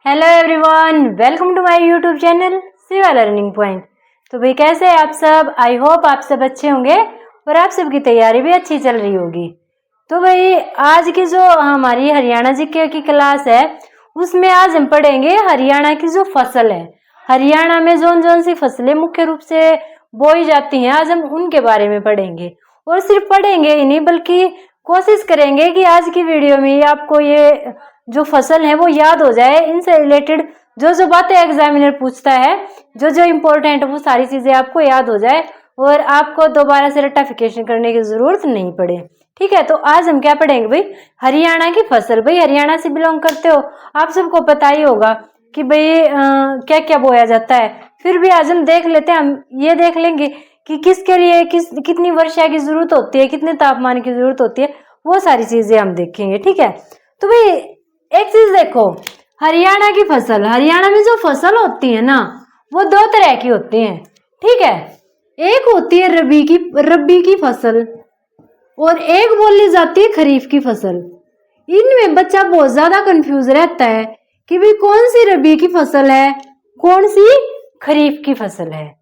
Hello everyone, welcome to my YouTube channel Shiva learning point. तो भाई कैसे हैं आप सब? आई होप आप सब अच्छे होंगे और आप सबकी तैयारी भी अच्छी चल रही होगी। तो भाई आज की जो हमारी हरियाणा जीके की क्लास है उसमें आज हम पढ़ेंगे हरियाणा की जो फसल है। हरियाणा में जोन जोन सी फसलें मुख्य रूप से बोई जाती हैं, आज हम उनके बारे में पढ़ेंगे। और सिर्फ पढ़ेंगे ही नहीं बल्कि कोशिश करेंगे कि आज की वीडियो में आपको ये जो फसल है वो याद हो जाए। इनसे रिलेटेड जो जो बातें एग्जामिनर पूछता है, जो जो इम्पोर्टेंट वो सारी चीजें आपको याद हो जाए और आपको दोबारा से रट्टाफिकेशन करने की जरूरत नहीं पड़े। ठीक है, तो आज हम क्या पढ़ेंगे भाई? हरियाणा की फसल। भाई हरियाणा से बिलोंग करते हो, आप सबको पता ही होगा कि भाई क्या क्या बोया जाता है। फिर भी आज हम देख लेते हैं, हम ये देख लेंगे कि किसके लिए कितनी वर्षा की जरूरत होती है, कितने तापमान की जरूरत होती है, वो सारी चीजें हम देखेंगे। ठीक है, तो भाई एक चीज देखो, हरियाणा की फसल, हरियाणा में जो फसल होती है ना वो दो तरह की होती है। ठीक है, एक होती है रबी की फसल और एक बोली जाती है खरीफ की फसल। इनमें बच्चा बहुत ज्यादा कंफ्यूज रहता है कि भाई कौन सी रबी की फसल है, कौन सी खरीफ की फसल है।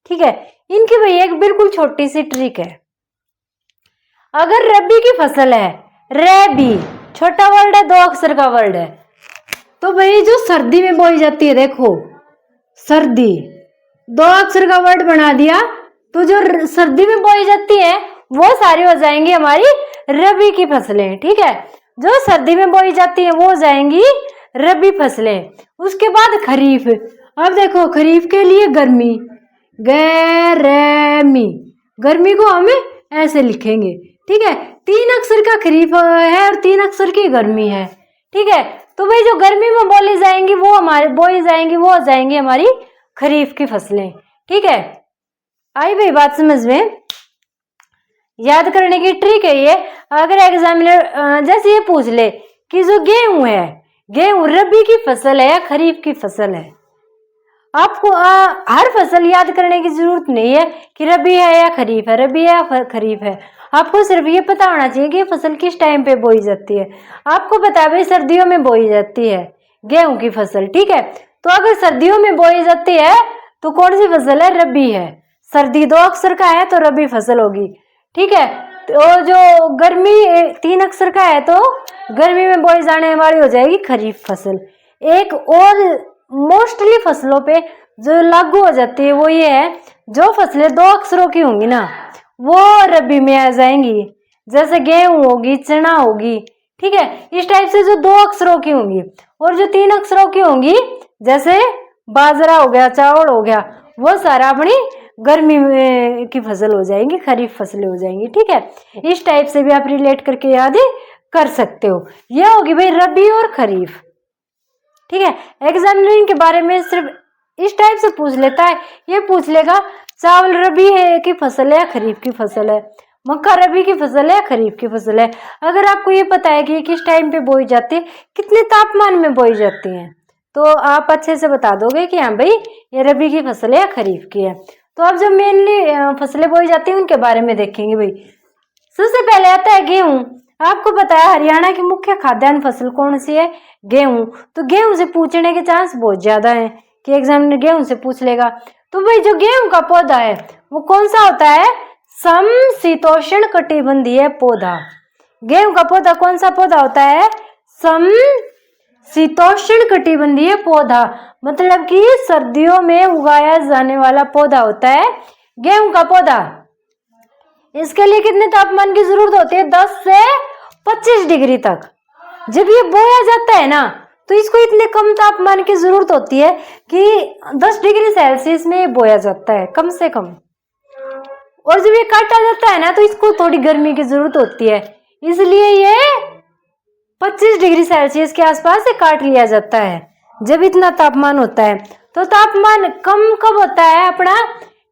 ठीक है, इनकी भाई एक बिल्कुल छोटी सी ट्रिक है। अगर रबी की फसल है, रबी छोटा वर्ड है, 2 अक्षर का वर्ड है, तो भाई जो सर्दी में बोई जाती है, देखो सर्दी 2 अक्षर का वर्ड बना दिया, तो जो सर्दी में बोई जाती है वो सारी हो जाएंगी हमारी रबी की फसलें। ठीक है, जो सर्दी में बोई जाती है वो हो जाएंगी रबी फसलें। उसके बाद खरीफ। अब देखो खरीफ के लिए गर्मी, गैरमी, गर्मी को हम ऐसे लिखेंगे। ठीक है, 3 अक्षर का खरीफ है और 3 अक्षर की गर्मी है। ठीक है, तो भाई जो गर्मी में बोई जाएंगी वो हो जाएंगी हमारी खरीफ की फसलें। ठीक है, आई भाई बात समझ में? याद करने की ट्रिक है ये। अगर एग्जामिनर जैसे ये पूछ ले कि जो गेहूं है, गेहूं रबी की फसल है या खरीफ की फसल है, आपको हर फसल याद करने की जरूरत नहीं है कि रबी है या खरीफ है, रबी है या खरीफ है। आपको सिर्फ ये पता होना चाहिए कि फसल किस टाइम पे बोई जाती है। आपको पता है भाई सर्दियों में बोई जाती है गेहूं की फसल। ठीक है, तो अगर सर्दियों में बोई जाती है तो कौन सी फसल है? रबी है। सर्दी 2 अक्षर का है तो रबी फसल होगी। ठीक है, तो जो गर्मी 3 अक्षर का है तो गर्मी में बोई जाने वाली हो जाएगी खरीफ फसल। एक और मोस्टली फसलों पे जो लागू हो जाती है वो ये है, जो फसलें 2 अक्षरों की होंगी ना वो रबी में आ जाएंगी, जैसे गेहूं होगी, चना होगी। ठीक है, इस टाइप से जो 2 अक्षरों की होंगी, और जो 3 अक्षरों की होंगी जैसे बाजरा हो गया, चावल हो गया, वो सारा अपनी गर्मी में की फसल हो जाएंगी, खरीफ फसलें हो जाएंगी। ठीक है, इस टाइप से भी आप रिलेट करके याद कर सकते हो। यह होगी भाई रबी और खरीफ। ठीक है, एग्जामिनर के बारे में सिर्फ इस टाइप से पूछ लेता है, ये पूछ लेगा चावल रबी है की फसल है या खरीफ की फसल है, मक्का रबी की फसल है या खरीफ की फसल है। अगर आपको ये पता है कि किस टाइम पे बोई जाती है, कितने तापमान में बोई जाती है, तो आप अच्छे से बता दोगे कि हाँ भाई ये रबी की फसल है या खरीफ की है। तो अब जब मेनली फसलें बोई जाती है उनके बारे में देखेंगे। भाई सबसे पहले आता है गेहूं। आपको पता है हरियाणा की मुख्य खाद्यान्न फसल कौन सी है? गेहूं। तो गेहूं से पूछने के चांस बहुत ज्यादा है कि एग्जामिनर गेहूं से पूछ लेगा। तो भाई जो गेहूं का पौधा है वो कौन सा होता है? समशीतोष्ण कटिबंधीय पौधा। गेहूं का पौधा कौन सा पौधा होता है? समशीतोष्ण कटिबंधीय पौधा, मतलब कि सर्दियों में उगाया जाने वाला पौधा होता है गेहूं का पौधा। इसके लिए कितने तापमान की जरूरत होती है? 10 से 25 डिग्री तक। जब ये बोया जाता है ना तो इसको इतने कम तापमान की जरूरत होती है कि 10 डिग्री सेल्सियस में बोया जाता है कम से कम। और जब ये काटा जाता है ना तो इसको थोड़ी गर्मी की जरूरत होती है, इसलिए ये 25 डिग्री सेल्सियस के आसपास से काट लिया जाता है जब इतना तापमान होता है। तो तापमान कम कब होता है अपना?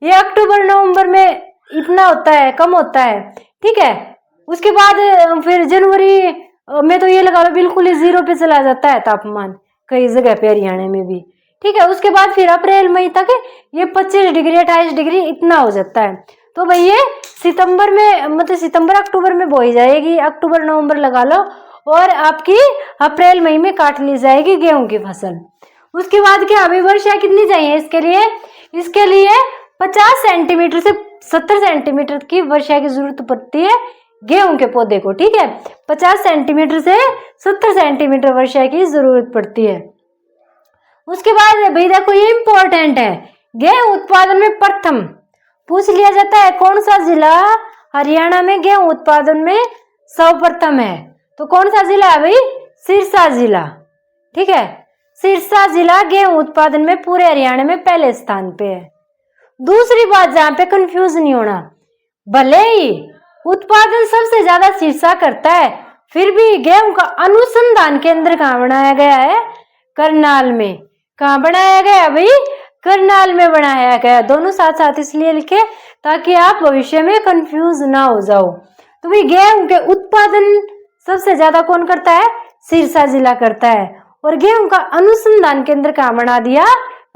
ये अक्टूबर नवंबर में इतना होता है, कम होता है। ठीक है, उसके बाद फिर जनवरी में तो ये लगा लो बिल्कुल ही 0 पे चला जाता है तापमान कई जगह पे हरियाणा में भी। ठीक है, उसके बाद फिर अप्रैल मई तक ये 25 डिग्री 28 डिग्री इतना हो जाता है। तो भाई ये सितंबर में, मतलब सितंबर अक्टूबर में बोई जाएगी, अक्टूबर नवंबर लगा लो, और आपकी अप्रैल मई में काट ली जाएगी गेहूं की फसल। उसके बाद क्या, अभी वर्षा कितनी चाहिए इसके लिए? इसके लिए 50 सेंटीमीटर से 70 सेंटीमीटर की वर्षा की जरूरत पड़ती है गेहूं के पौधे को, ठीक है। 50 सेंटीमीटर से 70 सेंटीमीटर वर्षा की जरूरत पड़ती है। उसके बाद भाई देखो ये इंपॉर्टेंट है, गेहूं उत्पादन में प्रथम पूछ लिया जाता है कौन सा जिला हरियाणा में गेहूं उत्पादन में सर्वप्रथम है? तो कौन सा जिला है भाई? सिरसा जिला, ठीक है। सिरसा जिला गेहूं उत्पादन में पूरे हरियाणा में पहले स्थान पे है। दूसरी बात जहां पे कंफ्यूज नहीं होना, भले ही उत्पादन सबसे ज्यादा सिरसा करता है, फिर भी गेहूं का अनुसंधान केंद्र कहाँ बनाया गया है? करनाल में। कहाँ बनाया गया भाई? करनाल में बनाया गया। दोनों साथ साथ इसलिए लिखे ताकि आप भविष्य में कंफ्यूज ना हो जाओ। तो भाई गेहूं के उत्पादन सबसे ज्यादा कौन करता है? सिरसा जिला करता है। और गेहूं का अनुसंधान केंद्र कहाँ बना दिया?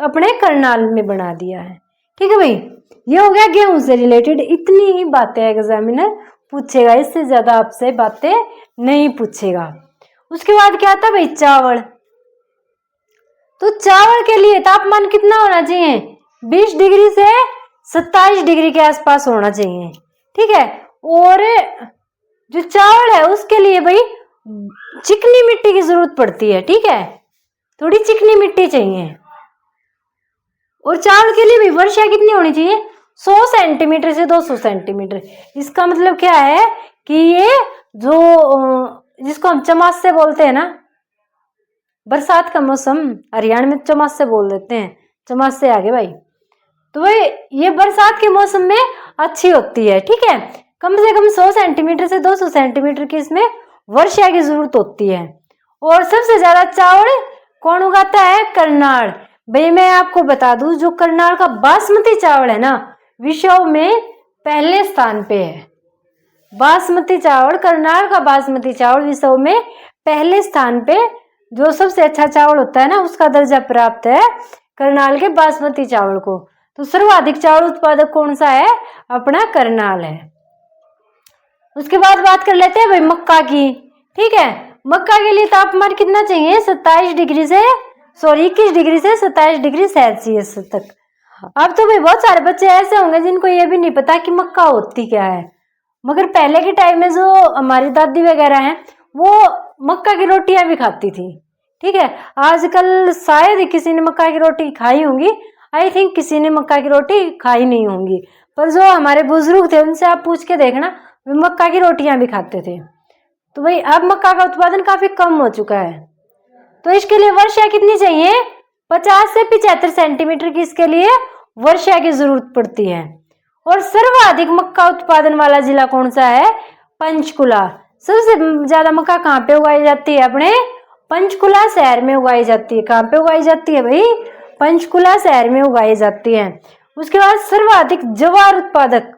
अपने करनाल में बना दिया है, ठीक है भाई। ये हो गया गेहूं से रिलेटेड, इतनी ही बातें एग्जामिनर पूछेगा, इससे ज्यादा आपसे बातें नहीं पूछेगा। उसके बाद क्या आता भाई? चावल। तो चावल के लिए तापमान कितना होना चाहिए? 20 डिग्री से 27 डिग्री के आसपास होना चाहिए, ठीक है। और जो चावल है उसके लिए भाई चिकनी मिट्टी की जरूरत पड़ती है, ठीक है। थोड़ी चिकनी मिट्टी चाहिए। और चावल के लिए भी वर्षा कितनी होनी चाहिए? 100 सेंटीमीटर से 200 सेंटीमीटर। इसका मतलब क्या है कि ये जो जिसको हम चमासे बोलते हैं ना, बरसात का मौसम, हरियाणा में चमासे बोल देते हैं, चमासे आगे भाई। तो भाई ये बरसात के मौसम में अच्छी होती है, ठीक है। कम से कम 100 सेंटीमीटर से 200 सेंटीमीटर की इसमें वर्षा की जरूरत होती है। और सबसे ज्यादा चावल कौन उगाता है? करनाल। भाई मैं आपको बता दूं, जो करनाल का बासमती चावल है ना, विश्व में पहले स्थान पे है। बासमती चावल, करनाल का बासमती चावल विश्व में पहले स्थान पे, जो सबसे अच्छा चावल होता है ना, उसका दर्जा प्राप्त है करनाल के बासमती चावल को। तो सर्वाधिक चावल उत्पादक कौन सा है? अपना करनाल है। उसके बाद बात कर लेते हैं भाई मक्का की, ठीक है। मक्का के लिए तापमान कितना चाहिए? 21 डिग्री से 27 डिग्री सेल्सियस तक। अब तो भाई बहुत सारे बच्चे ऐसे होंगे जिनको ये भी नहीं पता कि मक्का होती क्या है, मगर पहले के टाइम में जो हमारी दादी वगैरह हैं वो मक्का की रोटियां भी खाती थी, ठीक है। आजकल शायद ही किसी ने मक्का की रोटी खाई होंगी, आई थिंक किसी ने मक्का की रोटी खाई नहीं होंगी, पर जो हमारे बुजुर्ग थे उनसे आप पूछ के देखना, वे मक्का की रोटियां भी खाते थे। तो भाई अब मक्का का उत्पादन काफी कम हो चुका है। तो इसके लिए वर्षा कितनी चाहिए? 50 से 75 सेंटीमीटर की इसके लिए वर्षा की जरूरत पड़ती है। और सर्वाधिक मक्का उत्पादन वाला जिला कौन सा है? पंचकुला। सबसे ज्यादा मक्का कहाँ पे उगाई जाती है? अपने पंचकुला शहर में उगाई जाती है। कहाँ पे उगाई जाती है भाई? पंचकुला शहर में उगाई जाती है। उसके बाद सर्वाधिक जवार उत्पादक,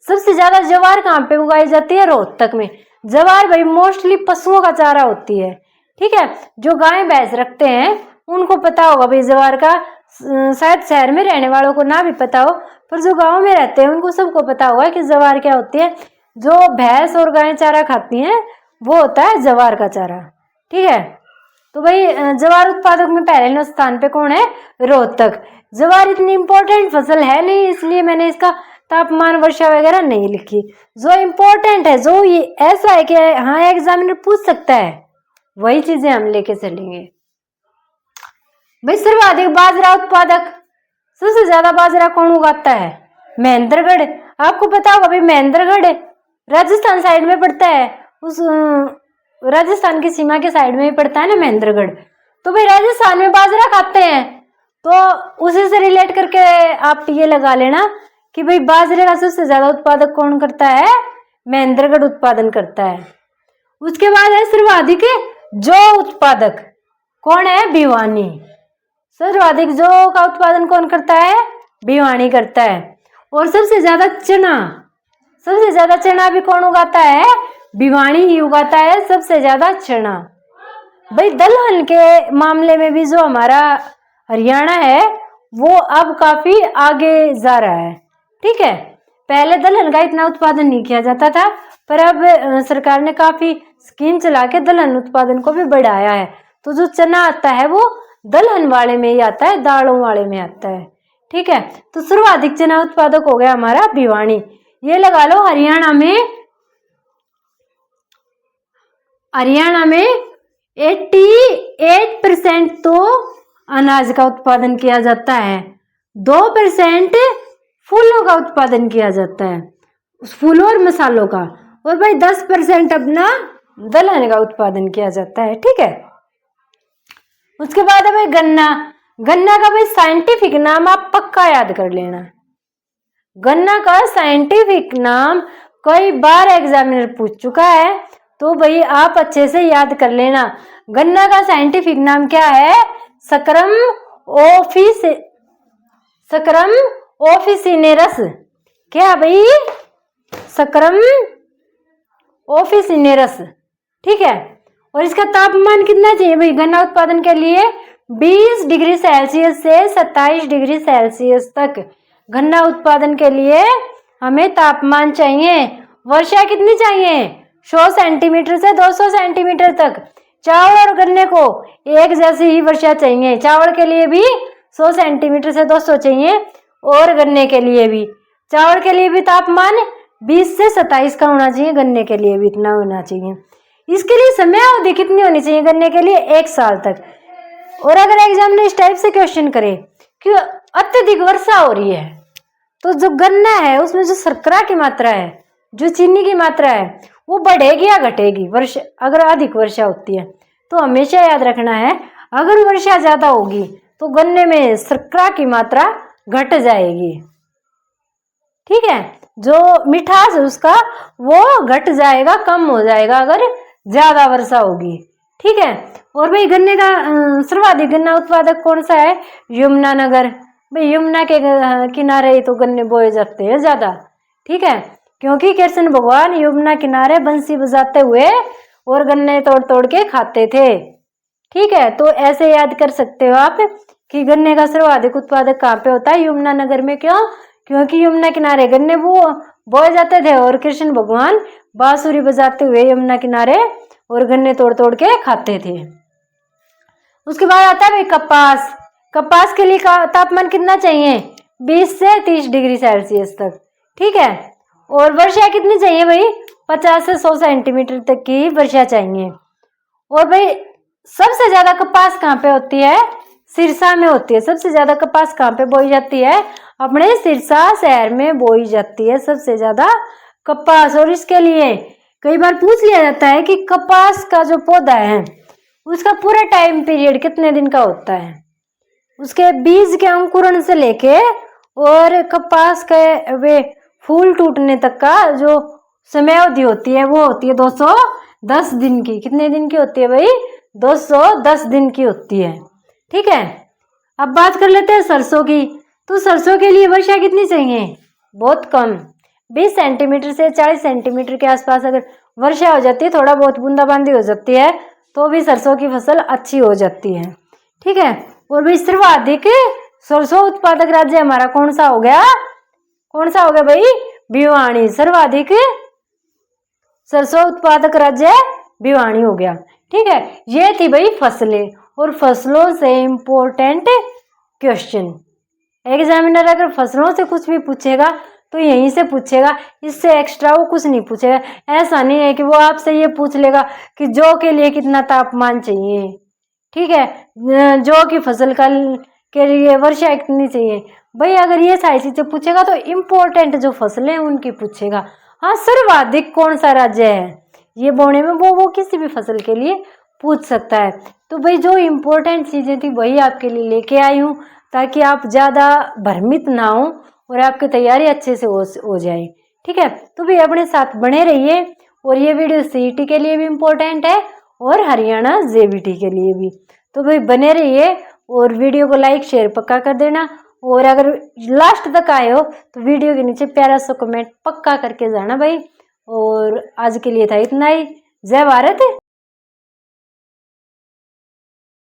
सबसे ज्यादा जवार कहाँ पे उगाई जाती है? रोहतक में। जवार भाई मोस्टली पशुओं का चारा होती है, ठीक है। जो गाय भैंस रखते हैं उनको पता होगा भाई जवार का, शायद शहर में रहने वालों को ना भी पता हो, पर जो गांव में रहते हैं उनको सबको पता होगा कि जवार क्या होती है। जो भैंस और गाय चारा खाती हैं वो होता है जवार का चारा, ठीक है। तो भाई जवार उत्पादक में पहले स्थान पे कौन है? रोहतक। जवार इतनी इंपॉर्टेंट फसल है नहीं, इसलिए मैंने इसका तापमान वर्षा वगैरह नहीं लिखी। जो इम्पोर्टेंट है, जो ये ऐसा है कि हाँ एग्जामिनर पूछ सकता है, वही चीजें हम लेके चलेंगे। भाई सर्वाधिक बाजरा उत्पादक, सबसे ज्यादा बाजरा कौन उगाता है? महेंद्रगढ़। आपको पता होगा भाई महेंद्रगढ़ राजस्थान साइड में पड़ता है, उस राजस्थान की सीमा के साइड में ही पड़ता है ना महेंद्रगढ़। तो भाई राजस्थान में बाजरा खाते हैं, तो उसी से रिलेट करके आप ये लगा लेना कि भाई बाजरे का सबसे ज्यादा उत्पादक कौन करता है? महेंद्रगढ़ उत्पादन करता है। उसके बाद है सर्वाधिक जौ उत्पादक, कौन है? भिवानी। सर्वाधिक जौ का उत्पादन कौन करता है? भिवानी करता है। और सबसे ज्यादा चना भी कौन उगाता है? भिवानी ही उगाता है सबसे ज्यादा चना। भाई दलहन के मामले में भी जो हमारा हरियाणा है वो अब काफी आगे जा रहा है, ठीक है। पहले दलहन का इतना उत्पादन नहीं किया जाता था, पर अब सरकार ने काफी स्कीम चला के दलहन उत्पादन को भी बढ़ाया है। तो जो चना आता है वो दलहन वाले में ही आता है, दालों वाले में आता है। ठीक है, तो सर्वाधिक चना उत्पादक हो गया हमारा भिवानी। ये लगा लो हरियाणा में 88% तो अनाज का उत्पादन किया जाता है, 2% फूलों का उत्पादन किया जाता है, फूलों और मसालों का, और भाई 10% अपना दलहन का उत्पादन किया जाता है। ठीक है, उसके बाद है भाई गन्ना। गन्ना का भाई साइंटिफिक नाम आप पक्का याद कर लेना। गन्ना का साइंटिफिक नाम कई बार एग्जामिनर पूछ चुका है, तो भाई आप अच्छे से याद कर लेना। गन्ना का साइंटिफिक नाम क्या है? सक्करम ऑफिसिनेरस। क्या भाई? सक्करम ऑफिसिनेरस। ठीक है, और इसका तापमान कितना चाहिए भाई गन्ना उत्पादन के लिए? 20 डिग्री सेल्सियस से 27 डिग्री सेल्सियस तक गन्ना उत्पादन के लिए हमें तापमान चाहिए। वर्षा कितनी चाहिए? 100 सेंटीमीटर से 200 सेंटीमीटर तक। चावल और गन्ने को एक जैसी ही वर्षा चाहिए। चावल के लिए भी 100 सेंटीमीटर से 200 चाहिए, और गन्ने के लिए भी। चावल के लिए भी तापमान 20 से 27 का होना चाहिए, गन्ने के लिए भी इतना होना चाहिए। इसके लिए समय अवधि कितनी होनी चाहिए? गन्ने के लिए 1 साल तक। और अगर एग्जाम ने इस टाइप से क्वेश्चन करे कि अत्यधिक वर्षा हो रही है, तो जो गन्ना है उसमें जो शर्करा की मात्रा है, जो चीनी की मात्रा है, वो बढ़ेगी या घटेगी? वर्षा अगर अधिक वर्षा होती है तो हमेशा याद रखना है, अगर वर्षा ज्यादा होगी तो गन्ने में शर्करा की मात्रा घट जाएगी। ठीक है, जो मिठास है उसका वो घट जाएगा, कम हो जाएगा अगर ज्यादा वर्षा होगी। ठीक है, और भाई गन्ने का सर्वाधिक गन्ना उत्पादक कौन सा है? यमुनानगर। भाई यमुना के किनारे ही तो गन्ने बोए जाते हैं ज्यादा। ठीक है, क्योंकि कृष्ण भगवान यमुना किनारे बंसी बजाते हुए और गन्ने तोड़ तोड़ के खाते थे। ठीक है, तो ऐसे याद कर सकते हो आप कि गन्ने का सर्वाधिक उत्पादक कहाँ पे होता है? यमुनानगर में। क्यों? क्योंकि यमुना किनारे गन्ने बोए जाते थे और कृष्ण भगवान बांसुरी बजाते हुए यमुना किनारे और गन्ने तोड़ तोड़ के खाते थे। उसके बाद आता है भाई कपास। कपास के लिए तापमान कितना चाहिए? 20 से 30 डिग्री सेल्सियस तक। ठीक है, और वर्षा कितनी चाहिए भाई? 50 से 100 सेंटीमीटर तक की वर्षा चाहिए। और भाई सबसे ज्यादा कपास कहाँ पे होती है? सिरसा में होती है। सबसे ज्यादा कपास कहाँ पे बोई जाती है? अपने सिरसा शहर में बोई जाती है सबसे ज्यादा कपास। और इसके लिए कई बार पूछ लिया जाता है कि कपास का जो पौधा है उसका पूरा टाइम पीरियड कितने दिन का होता है? उसके बीज के अंकुरण से लेके और कपास के वे फूल टूटने तक का जो समय अवधि होती है वो होती है 210 दिन की। कितने दिन की होती है भाई? 210 दिन की होती है। ठीक है, अब बात कर लेते हैं सरसों की। तो सरसों के लिए वर्षा कितनी चाहिए? बहुत कम, 20 सेंटीमीटर से 40 सेंटीमीटर के आसपास अगर वर्षा हो जाती है, थोड़ा बहुत बूंदाबांदी हो जाती है, तो भी सरसों की फसल अच्छी हो जाती है। ठीक है, और भी सर्वाधिक सरसों उत्पादक राज्य हमारा कौन सा हो गया? कौन सा हो गया भाई? भिवानी। सर्वाधिक सरसों उत्पादक राज्य भिवानी हो गया। ठीक है, ये थी भाई फसलें, और फसलों से इंपॉर्टेंट क्वेश्चन। एग्जामिनर अगर फसलों से कुछ भी पूछेगा तो यहीं से पूछेगा, इससे एक्स्ट्रा वो कुछ नहीं पूछेगा। ऐसा नहीं है कि वो आपसे ये पूछ लेगा कि जौ के लिए कितना तापमान चाहिए। ठीक है, जौ की फसल के लिए वर्षा कितनी चाहिए। भाई अगर ये सारी चीजें पूछेगा तो इम्पोर्टेंट जो फसलें हैं उनकी पूछेगा। हाँ, सर्वाधिक कौन सा राज्य है ये बोने में, वो किसी भी फसल के लिए पूछ सकता है। तो भाई जो इम्पोर्टेंट चीजें थी वही आपके लिए लेके आई हूँ, ताकि आप ज़्यादा भ्रमित ना हो और आपकी तैयारी अच्छे से हो जाए। ठीक है, तो भी अपने साथ बने रहिए। और ये वीडियो सीईटी के लिए भी इम्पोर्टेंट है और हरियाणा जेबीटी के लिए भी। तो भाई बने रहिए और वीडियो को लाइक शेयर पक्का कर देना। और अगर लास्ट तक आए हो तो वीडियो के नीचे प्यारा सा कमेंट पक्का करके जाना भाई। और आज के लिए था इतना ही। जय भारत।